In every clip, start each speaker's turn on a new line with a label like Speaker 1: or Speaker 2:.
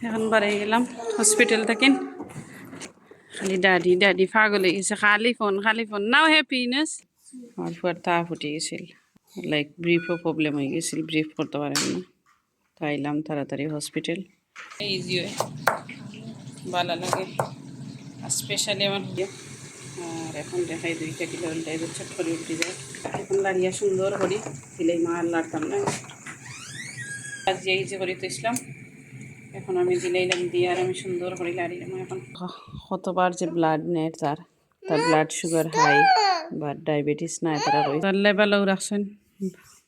Speaker 1: এখন বাড়ি গেলাম হসপিটাল থেকে খালি ড্যাডি ড্যাডি পাগল হয়ে গেছে খালি ফোন নাও হ্যাপিনেস আমার ফুয়ার তা ফুটে গেছিল লাইক ব্রিফও প্রবলেম হয়ে গেছিল ব্রিফ করতে পারেন না তাইলাম তাড়াতাড়ি হসপিটাল ইজি হয় ভালো লাগে স্পেশালি আমার আর এখন দেখাই 2 কিলো উল্টাই চট করে উঠে যায় এখন লাড়িয়া সুন্দর করি দিলেই মা আর লাড়তাম না আজ এই যে করি তো ইসলাম এখন আমি দিলাইলাম দিয়ে আর আমি সুন্দর করে লাড়িলাম এখন কতবার যে ব্লাড নেয় তার ব্লাড সুগার হাই বা ডায়াবেটিস নাই তারা রয়েছে আল্লাহ ভালো রাখছেন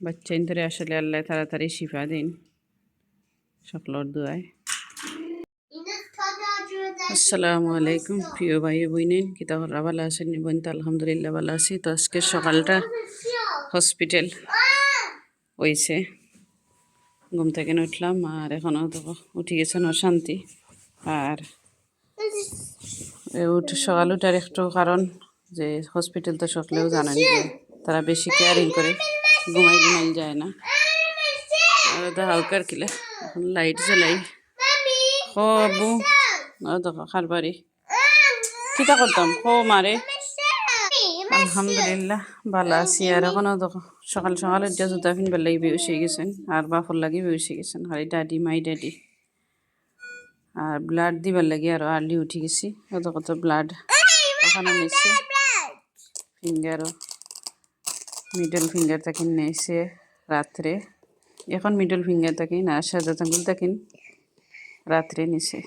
Speaker 1: বাচ্চা ইন্তরে আসলে আল্লাহ তাড়াতাড়ি শিফা দিন সকলের দোয়ায় আসসালামু আলাইকুম প্রিয় ভাই বোনেন কিতা হরা ভালো আছেন বোন তো আলহামদুলিল্লাহ ভালো আছি তো আজকে সকালটা হসপিটাল হয়েছে ঘুম থেকে উঠলাম আর এখনও তো উঠে গেছেন অশান্তি আর সকাল উঠার একটু কারণ যে হসপিটাল তো সকলেও জানেন যে তারা বেশি কেয়ারিং করে ঘুমাই যায় না আর হাউকার কিলা এখন লাইট জ্বালাই ও আব্বু দেখো খারবারি কিতা করতাম ও মারে আলহামদুলিল্লাহ ভালো আছি আর এখনও দেখো সকাল সকাল উঠে জুতা ফিনবার লাগি বেউসে গেছেন আর বাফর লাগি বেউসে গেছেন খালি ড্যাডি মাই ড্যাডি আর ব্লাড দিবার লাগি আরো আর্লি উঠে গেছি কত কত ব্লাড ওখানে নিচ্ছে ফিঙ্গারও মিডল ফিঙ্গার তাকিন নিয়েছে রাত্রে এখন মিডল ফিঙ্গার তাকিন আর সাজাত আঙ্গুল তাকিন রাত্রে নিছে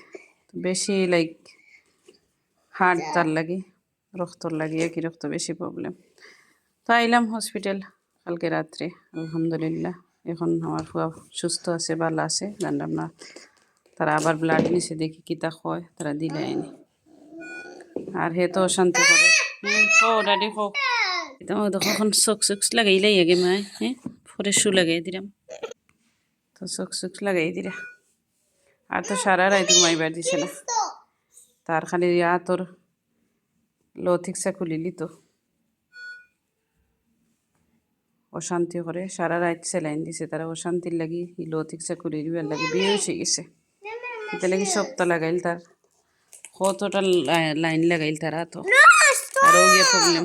Speaker 1: বেশি লাইক হার্ট তার লাগি রক্তর লাগিয়ে কি রক্ত বেশি প্রবলেম তো আইলাম হসপিটাল কালকে রাত্রে আলহামদুলিল্লাহ এখন আমার ফুয়া সুস্থ আছে ভালো আছে জানলাম না তারা আবার ব্লাড নিছে দেখি কিতা হয় তারা দিলে আইনি আর হে তো অশান্তি করে ও ডাডি হোক এখন চক্স লাগাইলাই আগে মায় হ্যাঁ পরে শু লাগাই দিলাম তো চক্স লাগাই দিলা আর তো সারা রাত ঘুমাইবার দিছে না তার খালি তোর লথিকসা খুলিলি তো অশান্তি করে সারা রাত স্যালাইন দিছে তারা অশান্তির লাগি লথিকসা খুলি দিবার লাগি বিয়ে হয়ে গেছে এটা লাগি সপ্তাহ লাগাইল তার কতটা লাইন লাগাইল তারা তো আরও গিয়ে প্রবলেম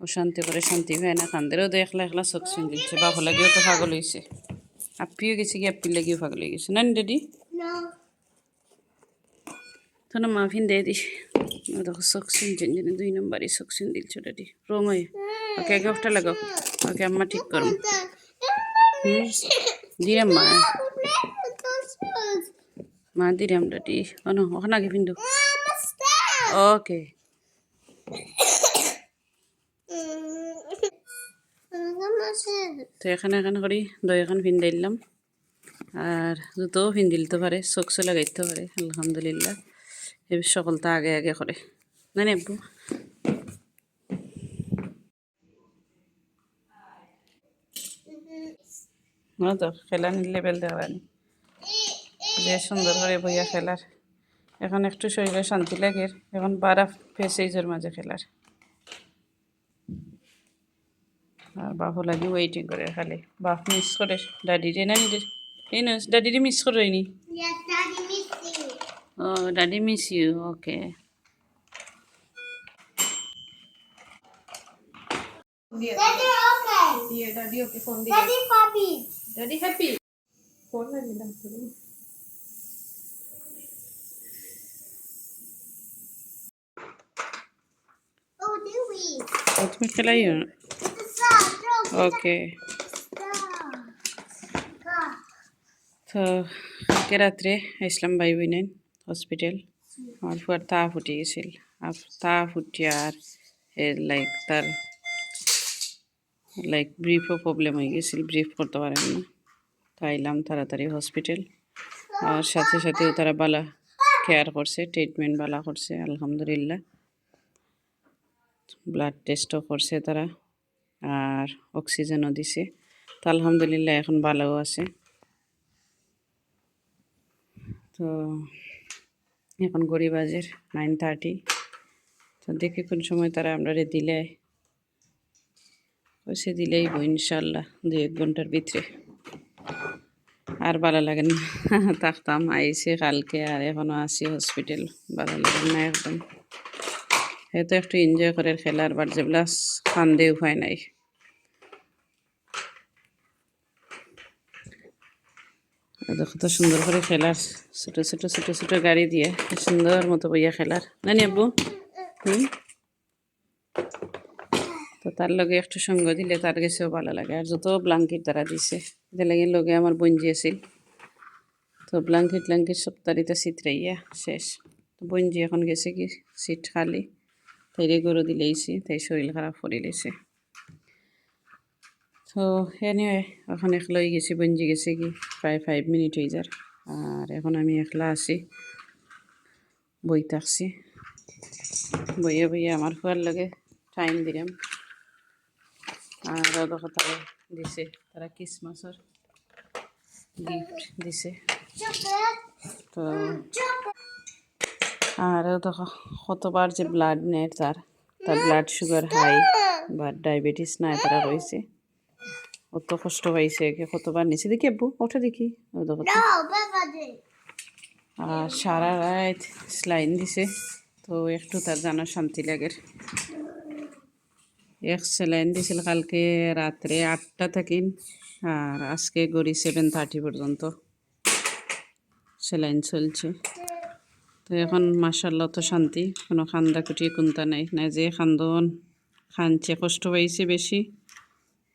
Speaker 1: অশান্তি করে শান্তি হয় না কান্দেরও তো একলা একলা চোখ শুন দিচ্ছে বাপর লাগিও তো পাগল হয়েছে আপ্পিও গেছে কি আপ্পির লাগিও পাগল হয়ে গেছে না ডেডি তো না মাফিন দিয়ে দিস দেখো চোখ শুনছেন যেন 2 নম্বরই চোখ শুন দিলছ ডেডি রং হয়ে ওকে আগে ওটা লাগাও ওকে আম্মা ঠিক করো দিরাম মা দিরাম ডেডি অন ওখানে আগে পিন্দু ওকে তো এখানে করি দই এখন ফিন্দাই দিলাম আর জুতোও ফিন্দি দিতে পারে চোখসো লাগাইতে পারে আলহামদুলিল্লাহ এই সকলটা আগে আগে করে না নেবু না তো খেলা লেভেল দেওয়ানি বেশ সুন্দর করে বইয়া খেলার এখন একটু শরীরে শান্তি লাগে এখন বারা ফেসেজের মাঝে খেলার আর বাপু লাগি ওয়েটিং করে খালি বাপ মিস করে ডাডি রে না নিজের এই না ডাডি মিস করেনি ও daddy miss you okay
Speaker 2: Daddy okay. Yeah, Daddy okay. Phone diya. Daddy happy. Daddy happy. Phone na dilam ko. Oh, do we?
Speaker 1: তুমি খেলাই ওকে তো কালকে রাত্রে আসলাম ভাই বোনেন হসপিটাল আমার ফুয়ার তা ফুটে গেছিল আর তা ফুটিয়ে আর লাইক তার লাইক ব্রিফও প্রবলেম হয়ে গেছিল ব্রিফ করতে পারেন না তাইলাম তাড়াতাড়ি হসপিটাল আর সাথে সাথেও তারা বালা কেয়ার করছে ট্রিটমেন্ট বালা করছে আলহামদুলিল্লাহ ব্লাড টেস্টও করছে তারা আর অক্সিজেনও দিছে তো আলহামদুলিল্লাহ এখন ভালোও আছে তো এখন গড়ি বাজের 9:30 তো দেখি কোন সময় তারা আমরা দিলে পয়সা দিলেই বই ইনশাল্লাহ 2-1 ঘন্টার ভিতরে। আর ভালো লাগে না থাকতাম, আইসি কালকে আর এখনো আছি হসপিটাল, ভালো লাগে না একদম। হে তো একটু এনজয় করে খেলার, বাট যেগুলা কান্দে উপায় নাই। কত সুন্দর করে খেলার, ছোটো ছোটো ছোটো ছোটো গাড়ি দিয়ে সুন্দর মতো বইয়া খেলার না নি আব্বু? তো তার লগে একটু সঙ্গ দিলে তার কাছেও ভালো লাগে। আর যত ব্লাঙ্কেট তারা দিছে এদের লাগে লগে আমার বঞ্জি আছিল, তো ব্লাঙ্কেট সব তারিতে চিত্রাইয়া শেষ। তো বঞ্জি এখন গেছে কি সিট খালি, তাইরে গরু দিলেইছি, তাই শরীর খারাপ করে লেছে। তো এনিওয়ে এখন একলাই গেছি, বঞ্জি গেছে কি প্রায় 5 মিনিট হয়ে যার। আর এখন আমি একলা আছি, বই থাকছি, বইয়ে বইয়ে আমার ফুয়ার লাগে টাইম দিলাম। আর দেখো তারা দিছে, তারা ক্রিসমাসের গিফট দিছে। তো আর দেখো কতবার যে ব্লাড নেয়, তার ব্লাড সুগার হাই বা ডায়াবেটিস নাই তারা রয়েছে, অত কষ্ট পাইছে কতবার নিছে। দেখি আব্বু ওঠা দেখি, ও দেখো। আর সারা রাত স্লাইন দিছে, তো একটু তার জানা শান্তি লাগে। এক স্যালাইন দিছিল কালকে রাত্রে 8টা থেকে, আর আজকে গড়ি 7:30 পর্যন্ত স্যালাইন চলছে। তো এখন মাশাআল্লাহ তো শান্তি, কোনো কান্দাকুটি কোনটা নাই, না যে খান্দন খানছে, কষ্ট পাইছে বেশি,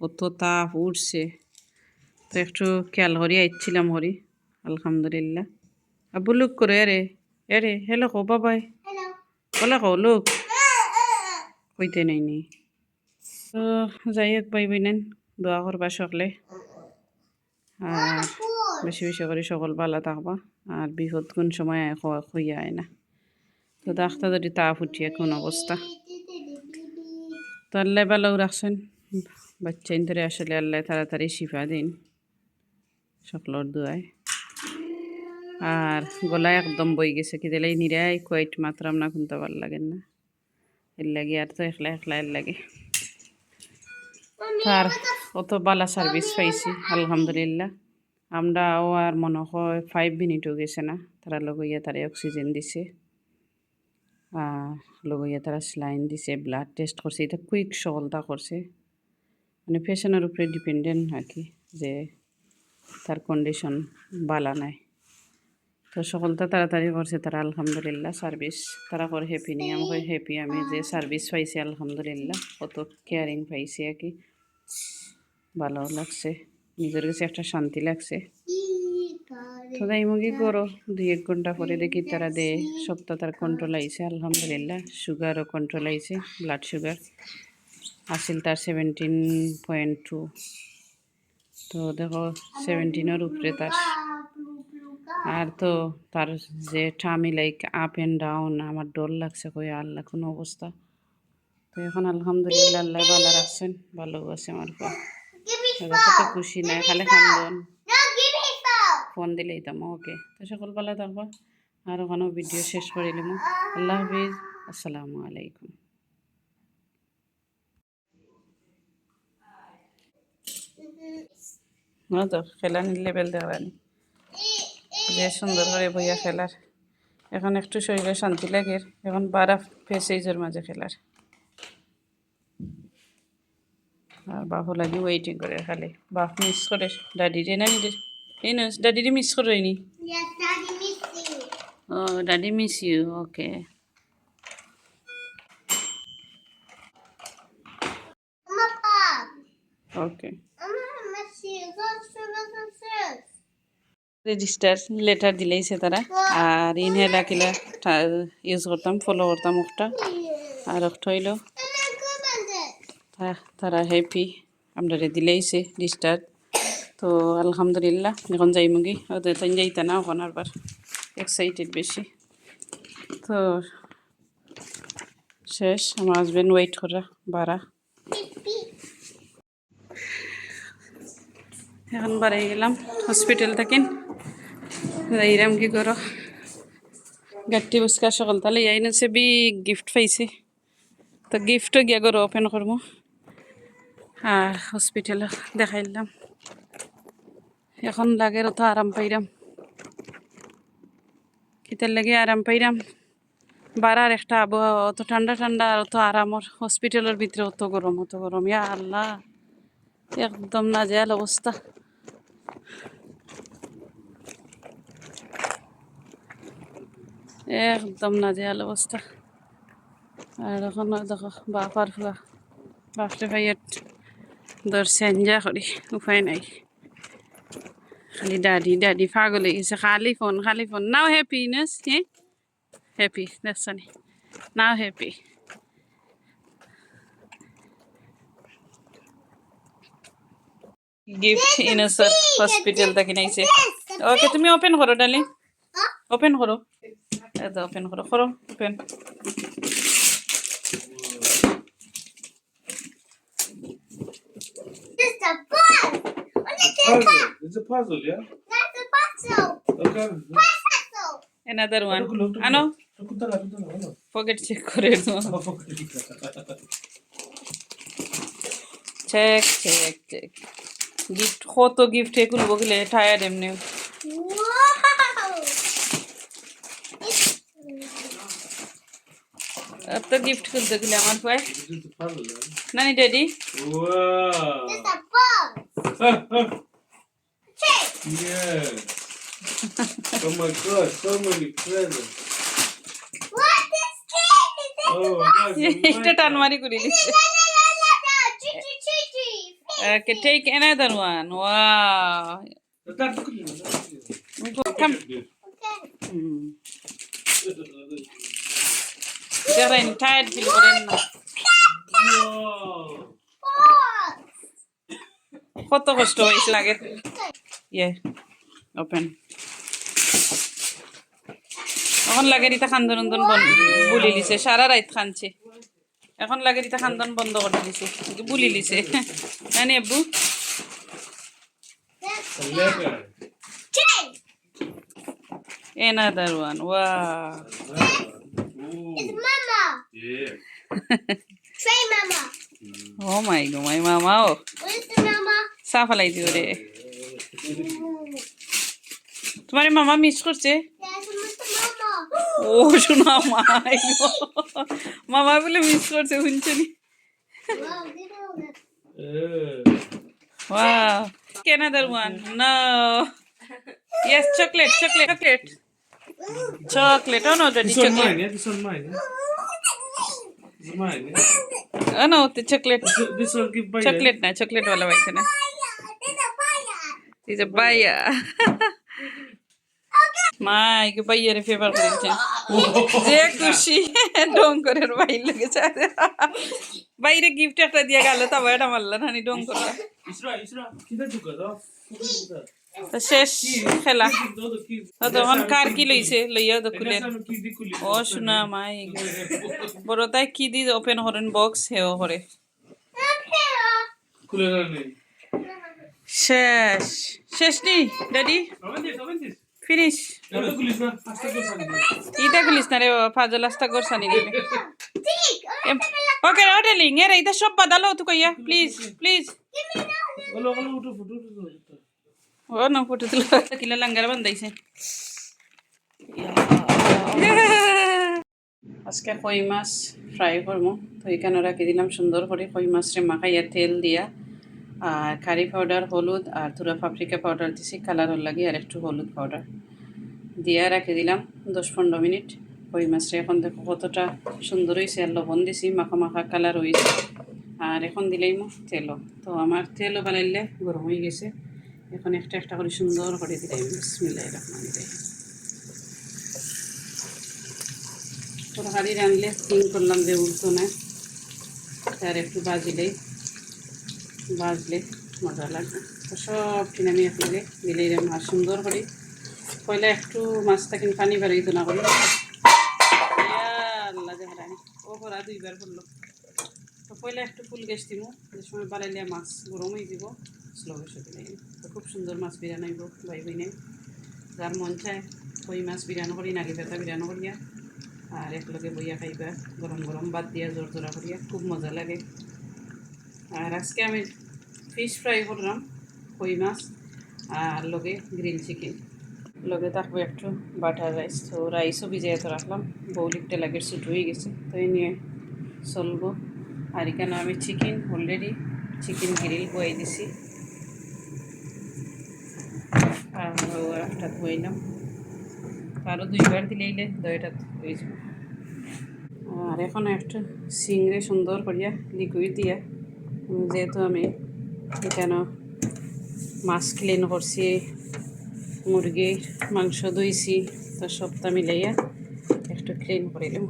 Speaker 1: অত তাপ উঠছে। তো একটু খেয়াল করি আইছিলাম হরি, আলহামদুলিল্লাহ। আব্বু লুক করে এরে হেলো কো বাবাই, বলা কো লুক কইতে নাইনি। তো যাই হোক ভাই বোনেন, দোয়া করবা সকলে, আর বেশি বেশি করে সকল ভালো থাকবা। আর বিপদ কোন সময় হইয়া আয় না। তো ডাক্তার যদি তাপ উঠিয়ে কোন অবস্থা, তো আল্লাহ ভালো রাখছেন বাচ্চা ইন্তরে, আসলে আল্লাহ তাড়াতাড়ি শিফা দিন সকলের দোয়ায়। আর গলায় একদম বই গেছে, কি দিলে নিরাই কোয়াইট মাত্রাম না শুনতে ভালো লাগেন না, এর লাগে আর তো একলা একলা এর লাগে। তার অত বালা সার্ভিস পাইছি আলহামদুলিল্লাহ। আমরাও আর মনে হয় 5 মিনিটও গেছে না, তারা লগইয়া তারা অক্সিজেন দিছে, আর লগইয়া তারা স্লাইন দিছে, ব্লাড টেস্ট করছে, এটা কুইক সকলটা করছে, মানে পেশেন্টের উপরে ডিপেন্ডেন্ট আর কি, যে তার কন্ডিশন বালা নাই। তো সকলটা তাড়াতাড়ি করছে তারা আলহামদুলিল্লাহ। সার্ভিস তারা করে হ্যাপি নেই, আমাকে হ্যাপি আমি যে সার্ভিস পাইছি আলহামদুলিল্লাহ, কত কেয়ারিং পাইছি আর কি, ভালো লাগছে, নিজের কাছে একটা শান্তি লাগছে। তো তাই মুগি করো 2-1 ঘন্টা পরে দেখি তারা দে সপ্তাহ তার কন্ট্রোল আইছে আলহামদুলিল্লাহ, সুগারও কন্ট্রোল আইছে, ব্লাড সুগার আসিল তার 17.2, তো দেখো 17-এর উপরে তার। আর তো তার যে tummy like up and down, আমার ডর লাগছে কই আল্লাহ কোনো অবস্থা। তো এখন আলহামদুলিল্লাহ আল্লাহ ভালো রাখছেন, ভালো আছে আমার পর, কত খুশি নাই খালি খান্দন, ফোন দিলেই তাম ওকে। তো সকল ভালো থাকবা, আর ওখানেও ভিডিও শেষ করে নিলাম। আল্লাহ হাফিজ, আসসালামু আলাইকুম। না তো খেলার লেভেল দেওয়ানি যে সুন্দর করে বইয়া খেলার, এখন একটু শরীরে শান্তি লাগে, এখন বারা ফেসেজের মাঝে খেলার। আর বাপু লাগি ওয়েটিং করে খালি, বাপ মিস করে ডাডি রে, না নিজের এই না ডাডি রে মিস করেনি। ও daddy miss you, okay. Okay register letter দিলেইছে তারা, আর ইনহেলা কিলা ইউজ করতাম, ফলো করতাম একটা, আর একটা হইল তারা হ্যাপি আমরা দিলেইছে ডিস্টার্ব। তো আলহামদুলিল্লাহ এখন যাই মুগি, ওদের তো যাইতে না ওখানে আবার এক্সাইটেড বেশি। তো শেষ, আমার হাজব্যান্ড ওয়েট করা বাড়া, এখন বাড়াই গেলাম হসপিটাল থেকে, যাইরাম কি করো গাঠি বুসকা সকল তাহলে এই নাছে বিগ গিফট পাইছে, তো গিফটও গিয়া করো ওপেন করবো। আর হসপিটালে দেখাইলাম এখন লাগের অত আরাম পাইরাম কিতার লাগে আরাম পাইরাম বাড়ার একটা আবহাওয়া অত ঠান্ডা ঠান্ডা আর অত আরামর হসপিটালের ভিতরে অত গরম ইয়া আল্লাহ একদম নাজেহাল অবস্থা একদম নাজেহাল অবস্থা আর এখন দেখো বাপার ফুলা বাপরে ভাইয়ের ধরছে এনজয় করি উপায় নাই খালি দাদি পাগল হয়ে গেছে খালি ফোন নাও হ্যাপিনেস হ্যাঁ হ্যাপি দেখছো নি নাও হ্যাপি গিফট ইনসার হসপিটাল থেকে নাইছে ওকে তুমি ওপেন করো ডার্লিং ওপেন করো এটা ওপেন করো open
Speaker 3: It's a bus.
Speaker 4: Puzzle. It's a puzzle, yeah?
Speaker 3: That's a puzzle.
Speaker 4: Okay.
Speaker 3: Puzzle.
Speaker 1: another one
Speaker 4: Look.
Speaker 1: ano
Speaker 4: Ano?
Speaker 1: forget check করে দাও চেক গিফট কত গিফট এগুলো বগলে টায়ার্ড এমনি
Speaker 3: Wow.
Speaker 1: এত গিফট খুলতে গেলে আমার ভাই
Speaker 4: This is a puzzle, yeah?
Speaker 1: নানি daddy
Speaker 4: Wow.
Speaker 3: It's a bus. Check.
Speaker 4: Yeah. Oh my God, so many presents.
Speaker 3: What is this?
Speaker 4: Oh my God.
Speaker 1: এটা টানমারি করে দিচ্ছে Okay, take another one. Wow. Come. They're tired feel করেন না কত কষ্ট হয়েছে লাগে ওপেন এখন লাগে রিতা খান্দন বুলি লিছে সারা রাত খানছে এখন লাগে রিতা খান্দন বন্ধ করে দিছে বুলি লিছে নানি আব্বু another one wow
Speaker 3: It's Mama.
Speaker 4: Yeah.
Speaker 3: Say Mama.
Speaker 1: oh my god my mama oh
Speaker 3: Where's the Mama?
Speaker 1: সাফালাই দিও রে তোমার মামা মিস করছে
Speaker 3: There's Mr. Mama.
Speaker 1: ও শোনা মাই মামা বলে মিস করছে শুনছে নি
Speaker 3: Wow, look at all that.
Speaker 1: wow another one no yes chocolate oh no daddy
Speaker 4: This one
Speaker 1: chocolate
Speaker 4: mine, yeah? This one mine, yeah? This is mine, yeah?
Speaker 1: oh no the chocolate
Speaker 4: This one give by
Speaker 1: chocolate na chocolate wala baita na
Speaker 3: There's a fire.
Speaker 1: is a baya মাই কে বাইয়ের favour করেছে যে খুশি ডং করে বাইর লেগেছে বাইরে gift একটা দিয়ে গেল তবে এটা মারল না ডং করে
Speaker 4: Isra. Kita juga tau.
Speaker 1: তো শেষ খেলা
Speaker 4: Todo kids.
Speaker 1: তখন কার কি লইছে লইয়া তো খুলে
Speaker 4: Esa no kids di kulit.
Speaker 1: ও শোনা মাই বড় তাই কি দি ওপেন করেন বক্স হেও করে
Speaker 4: Kulit ni.
Speaker 1: শেষ নি daddy
Speaker 4: Awan this.
Speaker 1: Finish
Speaker 4: Ito kulit na. Asta ko sa
Speaker 1: ইটা খুলিস না রে ফাজল আস্তা করছানি দিবে
Speaker 3: Dig.
Speaker 1: ওকে অর্ডারিং এর এটা সব বদলো তো কইয়া please
Speaker 3: Give me that.
Speaker 4: Wala uto.
Speaker 1: ও না ফটো তুলে কিলা লাঙ্গার বান্ধাইছে আজকে কই মাছ ফ্রাই করবো তো এখানে রাখি দিলাম সুন্দর করে কই মাছরে মাখাইয়া তেল দিয়া আর কারি পাউডার হলুদ আর ধুরা পাপরিকা পাউডার দিছি কালারের লাগে আর একটু হলুদ পাউডার দিয়া রাখি দিলাম 10-15 মিনিট কই মাছরে এখন দেখো কতটা সুন্দর হয়েছে আর লবণ দিছি মাখা কালার হয়েছে আর এখন দিলেই তেলও তো আমার তেলও বানাইলে গরম হয়ে গেছে এখন একটা করে সুন্দর করে দিলাম বিসমিল্লাহির রহমানির রহিম তরকারি রানলে তিন করলাম যে উল্টো না আর একটু বাজলে মজা লাগবে তো সব কিনে আমি একলগে দিলেই মাছ সুন্দর করে পয়লা একটু মাছটা কিন্তু পানি বাড়াইত না করি আল্লাহ যে হারানি ও করা 2বার করলো তো পয়লা একটু ফুল গ্যাস দিব যে সময় বাড়াইলে মাছ গরম হয়ে যাব স্লো গ্যাসে দিলে তো খুব সুন্দর মাছ বিরান হইব ভাই বইনে যার মন চায় কই মাছ বিরান করি নাগি পেতা বিরান করিয়া আর একলগে বইয়া খাইবা গরম ভাত দিয়া জোর জোড়া করিয়া খুব মজা লাগে আর আজকে আমি ফিশ ফ্রাই করলাম, কই মাছ আর লগে গ্রিল চিকেন, লগে থাকবো একটু বাটার রাইস। তো রাইসও ভিজিয়ে তো রাখলাম, বৌলিকটা লাগে ছোটো হয়ে গেছে, তো এই নিয়ে চলবো। আর এখানে আমি চিকেন অলরেডি চিকেন গ্রিল বয়ে দিছি, আর একটা ধুইলাম, আরও 2বার দিলেইলে দইটা হয়ে যাবে। আর এখন একটু সিংড়ে সুন্দর করিয়া লিকুইড দিয়া, যেহেতু আমি এখানে মাছ ক্লিন করছি, মুরগির মাংস ধুইছি, তো সবটা মিলাইয়া একটু ক্লিন করিলাম,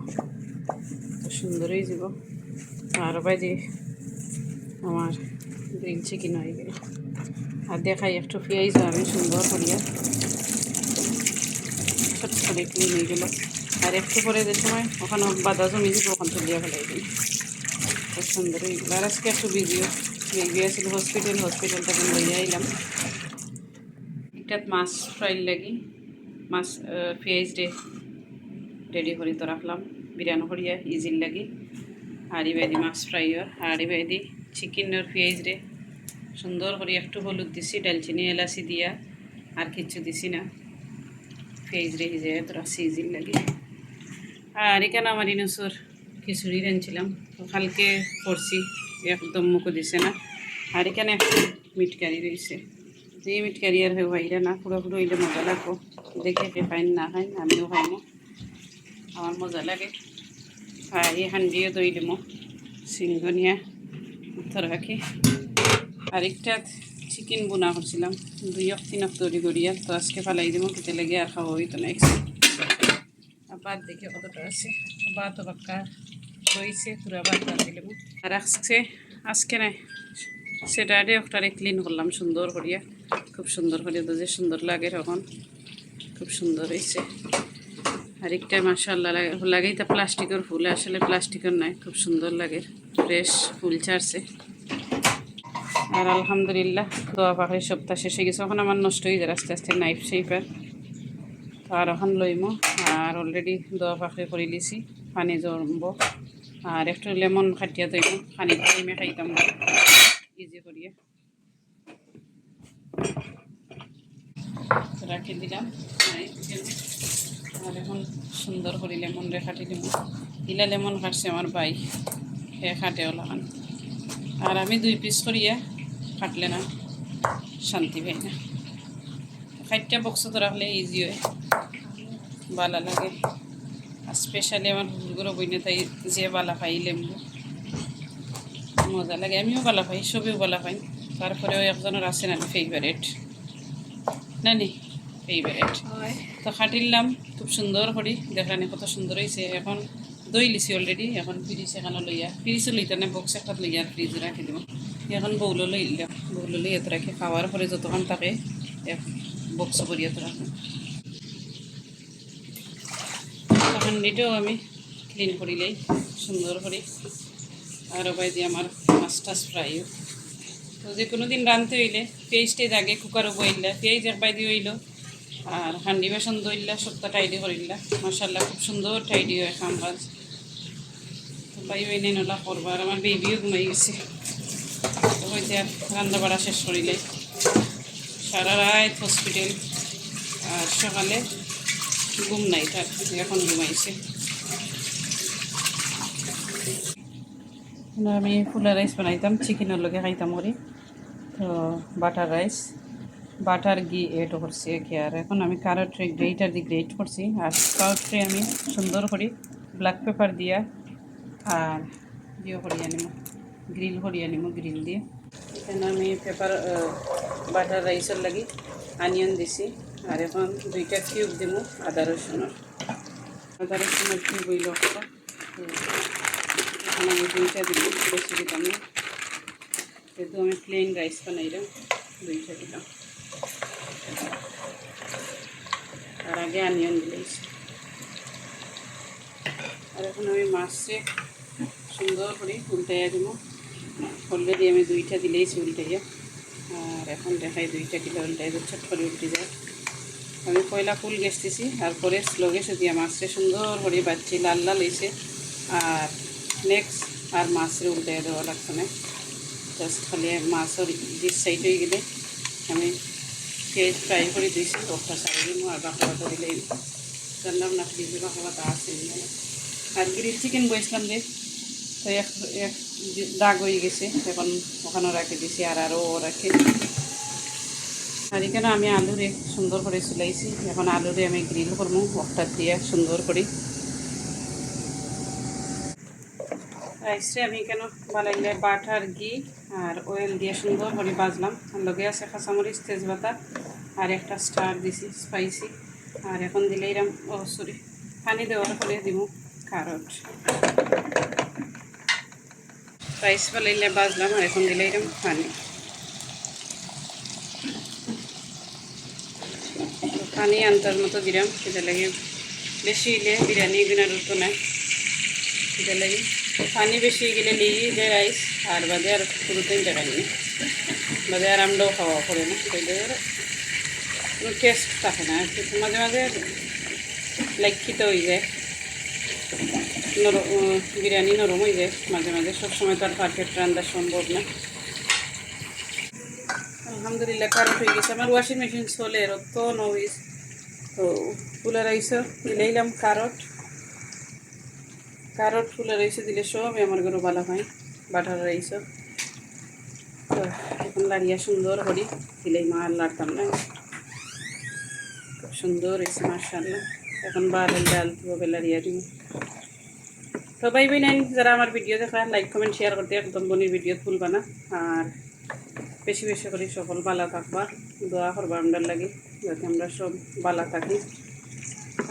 Speaker 1: তো সুন্দর হয়ে যাব। আর বাইরে আমার গ্রিল চিকেন হয়ে গেল। আর দেখাই একটু পেঁয়াজ আমি সুন্দর করিয়া ছোট করে ক্লিন হয়ে গেল। আর একটু পরে যে সময় ওখানে বাদা জমি দিব, ওখান তুলিয়া ফেলাই দিই, খুব সুন্দর হয়ে গেল। আর আজকে একটু বেবি আসছিল হসপিটাল থেকে লইয়া আইলাম। এটাত মাছ ফ্রাই লাগি মাছ পেঁয়াজ রেডি করে তো রাখলাম, বিরিয়ানি করিয়া ইজির লাগি। আর ইবাদি মাছ ফ্রাইর, আর ইবাদি চিকেনের পেঁয়াজ সুন্দর করে একটু হলুদ দিছি, ডালচিনি এলাচি দিয়া, আর কিচ্ছু দিছি না, পেঁয়াজ হিজে তোরা সিজির লাগে। আর এখানে আমার ইনুসুর খিচুড়ি রাঁধছিলাম, তো কালকে করছি, একদম মুখো দিছে না। আর এখানে একটু মিটকারি রয়েছে, এই মিটকারি আর বাইরে না, পুরো হইলে মজা লাগবো। দেখে কে খাইন না খাইন, আমিও খাইমো, আমার মজা লাগে। আর এই হান্ডিও দই দিমো সিংহনিয়া তরকারি। আর একটা চিকেন বোনা করছিলাম 2-3 তৈরি করিয়া, তো আজকে ফালাই দিব, কেটে লেগে আর খাওয়া হইতো না। ভাত দেখে কতটা আছে, ভাত বাক্কা রয়েছে, পুরা ভাত দিলাম। আর আজকে নাই স্যাটারডে ওটারে ক্লিন করলাম সুন্দর করিয়া, খুব সুন্দর করিয়া, তো যে সুন্দর লাগে তখন, খুব সুন্দর হয়েছে। আর একটা মাশাআল্লাহ লাগেই তা প্লাস্টিকের ফুল, আসলে প্লাস্টিকের নয়, খুব সুন্দর লাগে, ফ্রেশ ফুল ছাড়ছে। আর আলহামদুলিল্লাহ দোয়া পাখি সপ্তাহ শেষ হয়ে গেছে, এখন আমার নষ্ট হয়ে যায় আস্তে আস্তে নাইফ শেপার। তো আর এখন লইমো, আর অলরেডি দোয়া পাখি করে লিছি, পানি জমবো, আর একটু লেমন খাটিয়া দইব, পানি টাইমে খাইতাম ইজি করিয়ে রাখি দিলাম। আর এখন সুন্দর করে লেমন খাটি দিব, ইলা লেমন কাটছে আমার ভাই, সে খাটে ওলাখান। আর আমি 2 পিস করিয়া কাটলে না শান্তি পাই না, খাইটা বক্স তো রাখলে ইজি হয়, ভালো লাগে। আর স্পেশালি আমার হুজুরগুলো বইনে তাই যে বালা পাই লেম্বু মজা লাগে, আমিও বালা পাই, সবেও বালা পাই। তারপরেও একজনের আছে না ফেভারেট, না নি ফেভারেট, তো খাটিলাম খুব সুন্দর করি, দেখলানি কত সুন্দর হয়েছে। এখন দই লিছি অলরেডি, এখন ফ্রিজ এখানে লইয়া, ফ্রিজও লইতে না, বক্স একটা লইয়া আর ফ্রিজে রাখি দিব। এখন বউলো লইলাম, বউলো লই এত রাখি, খাওয়ার পরে যতক্ষণ থাকে বক্স করি এত রাখি। হান্ডিটাও আমি ক্লিন করিলেই সুন্দর করি। আর ওবাই দিয়ে আমার মাছ টাছ ফ্রাইও, তো যে কোনো দিন রাঁধতে হইলে পেঁয়াজটাই আগে কুকারও বইলা, পেঁয়াজ একবাই দিয়ে হইল, আর হান্ডি বেসন দইলা সবটা টাইডি করিলা, মাশাআল্লাহ খুব সুন্দর টাইডি হয় কাম কাজ। তো ভাই ওই নেই নলা করবো, আর আমার বেবিও ঘুমাই গেছে, তো হইতে আর রান্না বাড়া শেষ করিলে সারা রাত হসপিটাল, আর সকালে ঘুম নাই তার, এখন ঘুমাইছে। আমি ফুলা রাইস বানাইতাম, চিকেনের লগে খাইতাম করি, তো বাটার রাইস, বাটার ঘি এড করছি একে। আর এখন আমি কারো ট্রে গ্রেটার দিয়ে গ্রেট করছি, আর কারো ট্রে আমি সুন্দর করি ব্ল্যাক পেপার দিয়া আর ইয়ে করিয়ে নিব, গ্রিল করিয়ে নিব, গ্রিল দিয়ে। এখানে আমি বাটার রাইসের লাগি আনিয়ন দিছি, আর এখন 2টা কিউব দিব আদা রসুনের কিউব হইল, এখন আমি 2টা দিলাম, বেশি দিতাম না, যেহেতু আমি প্লেন রাইস বানাইলাম 2টা দিলাম। আর আগে আনিয়ন দিয়েছি। আর এখন আমি মাছকে সুন্দর করে উল্টাইয়া দিব, অলরেডি আমি 2টা দিলেইছি উল্টাইয়া। আর এখন দেখাই 2টা দিলে উল্টাই চট করে উল্টে যায়। আমি পয়লা ফুল গেছতেছি, আর পরে স্লো গেছে দিয়ে মাছটা সুন্দর করে বাচ্চি লাল লাল হয়েছে। আর নেক্সট আর মাছরে উল্টাইয়া দেওয়া লাগছে না, তো জাস্ট খালি মাছর ডিশ সাইড হয়ে গেলে আমি পেঁয়াজ ফ্রাই করে দিয়েছি ওটা সাইড দিন আর বাঁকা বাতা দিলে জানলাম না ফ্রিজে বাঁকা বাতা আছে আর গ্রিল চিকেন বসলাম যে তো এক এক দাগ হয়ে গেছে এখন ওখানেও রাখে দিয়েছি আর আরও রাখে আর এখানে আমি আলুরে সুন্দর করে চুলাইছি এখন আলুরে আমি গ্রিল করবো ওটা দিয়ে সুন্দর করে রাইসে আমি কেন বানাইলে বাটার ঘি আর অয়েল দিয়ে সুন্দর করে বাজলাম আর লগে আছে কাঁচামরিচ তেজপাতা আর একটা স্টার দিছি স্পাইসি আর এখন দিলে এরম সরি পানি দেওয়ার পরে দিব ক্যারট রাইস বানাইলে বাজলাম আর এখন দিলে এরম পানি পানি আনতার মতো দিলাম সেটা লাগে বেশি হইলে বিরিয়ানি গুনার তো নাই সেটা লাগে পানি বেশি গেলে লেগে যায় রাইস আর বাদে আর পুরোতেই দেখায়নি বাদে আর আমরাও খাওয়া করে না সেটা কোনো টেস্ট থাকে না মাঝে মাঝে লাইক্ষিত হয়ে যায় বিরিয়ানি নরম হয়ে যায় মাঝে মাঝে সবসময় তো আর পারফেক্ট রান্না সম্ভব না আলহামদুলিল্লাহ কারট হয়ে গেছে আমার ওয়াশিং মেশিন চলে অত নইজ তো ফুলের রাইসও দিলেইলাম কারট ফুলের রাইসও দিলে সবই আমার ঘরে ভালো হয় বাটার রাইসও তো এখন লাড়িয়া সুন্দর করি দিলেই মা আর লাড়তাম না খুব সুন্দর হয়েছে মাশাআল্লাহ এখন বাড়াই ডাল ধুয়ে লাড়িয়া দিব তো ভাই বোন যারা আমার ভিডিও দেখা লাইক কমেন্ট শেয়ার করতে একদম বোনের ভিডিও ভুলবা না আর বেশি বেশি করে সকল ভালো থাকবা দোয়া করবা আমার লাগে যাতে আমরা সব ভালো থাকি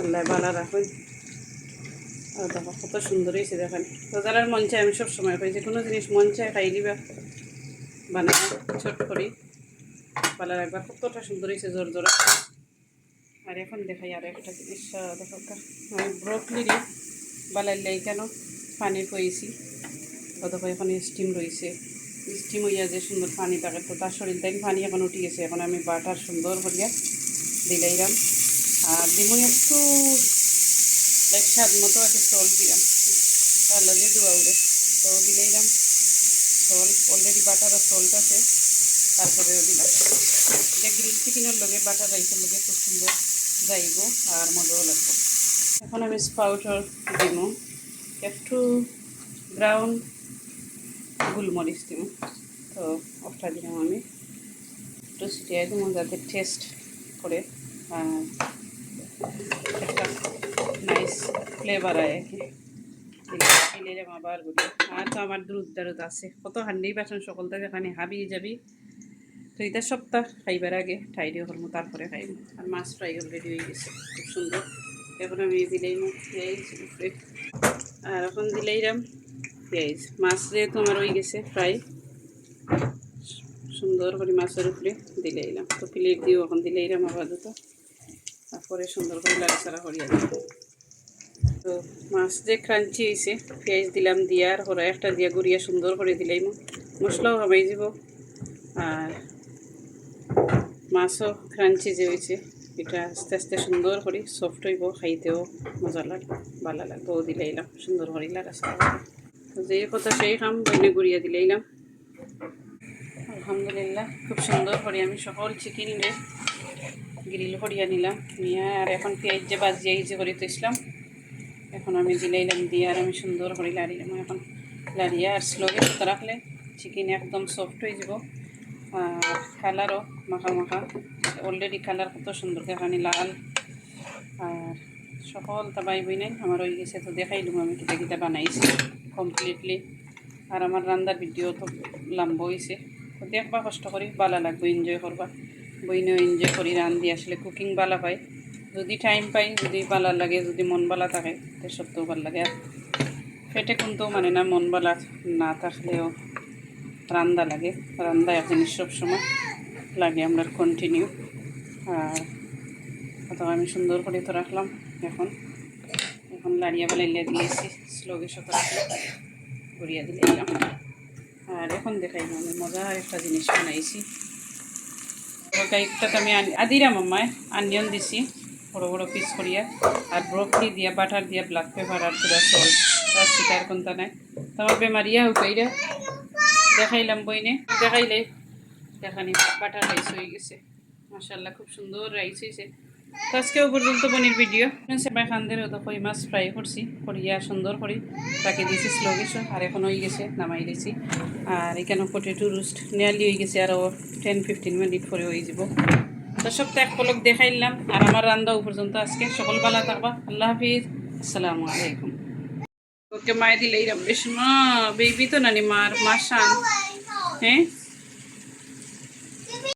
Speaker 1: আল্লাহ ভালো রাখুন আর দেখো কত সুন্দর হয়েছে দেখেন তো যারা মন চায় আমি সবসময় পাই যে কোনো জিনিস মন চায় খাই দিবা বানাবা ছোট করি ভালো রাখবা কতটা সুন্দর হয়েছে জোর জোরা আর এখন দেখাই আর একটা জিনিস দেখো আমি ব্রোকলি বালাইলাই কেন পানি পয়েছি অথবা এখন স্টিম রয়েছে স্টিম হইয়া যে সুন্দর পানি থাকে তো তার শরীর থেকে পানি এখন উঠে গেছে এখন আমি বাটার সুন্দর করিয়া দিলাইলাম আর দিমু একটু লাইক স্বাদ মতো একটু জল দিলাম তার লগে দেওয়া উড়ে তো দিলাইলাম জল অলরেডি বাটার আর সল্ট আছে তারপরেও দিলাম এটা গ্রিল চিকেনের লগে বাটার রাইসের লগে খুব সুন্দর যাইব আর মজাও লাগবে এখন আমি স্পাউটার দিব একটু ব্রাউন গোলমরিচ দিব তো ওটা দিলাম আমি একটু ছিটিয়ে দিব যাতে টেস্ট করে আর একটা নাইস ফ্লেভার আয় আর কি দিলে আবার গুলি আর তো আমার দুধ দারুদ আছে কত হান্ডি বাসন সকলটা যেখানে হাবিয়ে যাবি তো এটা সপ্তাহ খাইবার আগে ঠাইডিও করবো তারপরে খাইব আর মাছ ফ্রাই অলরেডি হয়ে গেছে খুব সুন্দর এখন আমি দিলেই পেঁয়াজ উপরে আর এখন দিলেইরাম পেঁয়াজ মাছ যেহেতু আমার হয়ে গেছে ফ্রাই সুন্দর করে মাছের উপরে দিলেইলাম তো প্লেট দিও এখন দিলেইরাম আপাতত তারপরে সুন্দর করে লাড়াচাড়া করিয়া দেব তো মাছ যে ক্রাঞ্চি হয়েছে পেঁয়াজ দিলাম দিয়া আর হরা একটা দিয়া গুড়িয়া সুন্দর করে দিলাইম মশলাও হামাই যাব আর মাছও ক্রাঞ্চি যে হয়েছে এটা আস্তে আস্তে সুন্দর করে সফট হইব খাইতেও মজা লাগবে ভালো লাগবে ও দিলাইলাম সুন্দর করে লাড়াচাড়া তো যে কথা সেই খাম বইনে গুড়িয়া দিলাইলাম আলহামদুলিল্লাহ খুব সুন্দর করে আমি সকল চিকেন গ্রিল করিয়া নিলাম নিয়ে আর এখন পেঁয়াজ যে বাজিয়ে যে করে তুইছিলাম এখন আমি দিলাইলাম দিয়ে আর আমি সুন্দর করে লাড়িলাম এখন লাড়িয়ে আর স্লোগে রাখলে চিকেন একদম সফট হয়ে যাব আর কালারও মাখা মাখা অলরেডি কালার কত সুন্দর দেখানি লাল আর সকল তাবাই বই নাই আমার হয়ে গেছে তো দেখাইলাম আমি কিতা কিতা বানাইছি কমপ্লিটলি আর আমার রান্নার ভিডিও তো লম্বা হয়েছে তো দেখবা কষ্ট করি ভালো লাগবে এনজয় করবা বইনেও এনজয় করি রান্ধি আসলে কুকিং ভালো পাই যদি টাইম পাই যদি ভালো লাগে যদি মন ভালো থাকে তো সত্যও ভালো লাগে আর পেটে কিন্তু মানে না মন ভালো না থাকলেও রান্না লাগে রান্না এক জিনিস সবসময় লাগে আমরা কন্টিনিউ আর অত আমি সুন্দর করে তো রাখলাম এখন এখন লাড়িয়া বেলাইয়া দিয়েছি স্লোগে সাথে রাখলাম গড়িয়া দিলাম আর এখন দেখাই আমি মজার একটা জিনিস বানাইছি তরকারিটা আমি আদিরাম আম্মায় আনিয়ন দিছি বড় বড় পিস করিয়া আর ব্রোকলি দিয়া বাটার দিয়া ব্ল্যাক পেপার আর পুরা সল্ট তার শিকার কোনটা নাই তোমার বেমারিয়া হুকাইরা দেখাইলাম বইনে দেখাইলে দেখানি বাটার রাইস হয়ে গেছে মাশাআল্লাহ খুব সুন্দর রাইস হয়েছে তো আজকেও পর্যন্ত বনির ভিডিও সেবাই খানদের তো কই মাছ ফ্রাই করছি করিয়া সুন্দর করে তাকে দিয়েছি স্লো গেছে আর এখন হয়ে গেছে নামাই দিয়েছি আর এখানে পটেটো রোস্ট নিয়ারলি হয়ে গেছে আরও 10-15 মিনিট পরে হয়ে যাব তো সবটা এক পলক দেখাইলাম আর আমার রান্নাও পর্যন্ত আজকে সকল ভালো থাকবা আল্লাহ হাফিজ আসসালামু আলাইকুম ওকে মায়ে দিলে এইরকম বেশ মা বেবি তো নানি মার মা শান হ্যাঁ